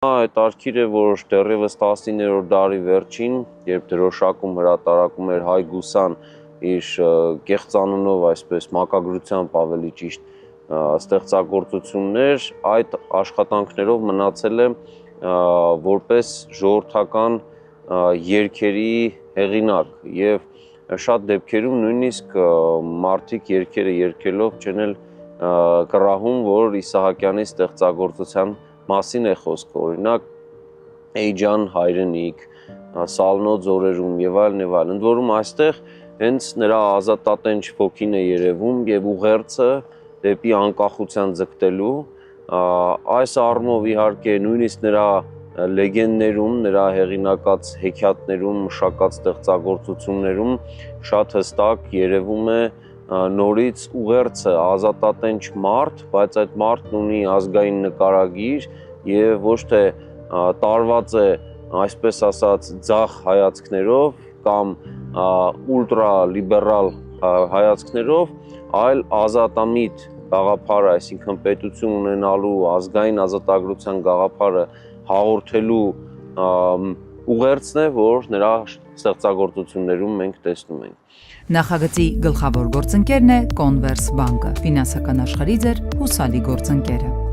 Այդ արկիր է, որ դեռևս 19-րդ դարի վերջին, երբ դրոշակում հրատարակում էր Հայ Գուսան իր կեղծանունով, այսպես մակագրությամբ ավելի ճիշտ ստեղծագործություններ, այդ աշխատանքներով մնացել է որպես ժողովրդական երգերի հեղինակ եւ շատ դեպքերում նույնիսկ մարդիկ երգերը երգելով չեն էլ կռահում, որ Իսահակյանի ստեղծագործության մասին է խոսքը, օրինակ Էյջան հայրենիք, Սալնոց օրերում եւ այլն եւ այլն, ընդ որում այստեղ հենց նրա ազատատենչ ոգին է երևում եւ ուղերձը դեպի անկախության ձգտելու, այս առումով իհարկե նույնիսկ նրա լեգենդներում, նրա հեղինակած հեքիաթներում, մշակած ստեղծագործություններում շատ հստակ երևում է նորից ուղերձը ազատատենչ մարդ, բայց այդ մարդն ունի ազգային նկարագիր եւ ոչ թե տարված է, այսպես ասած, ձախ հայացքներով կամ ուլտրա լիբերալ հայացքներով, այլ ազատամիտ գաղափարը, այսինքն պետություն ունենալու ազգային ազատագրության գաղափարը հաղորդելու ուղերձն է, որ նրա ստեղծագործություններում մենք տեսնում ենք։ Նախագծի գլխավոր գործընկերն է Կոնվերս բանկը, ֆինանսական աշխարհի ձեր հուսալի գործընկերը։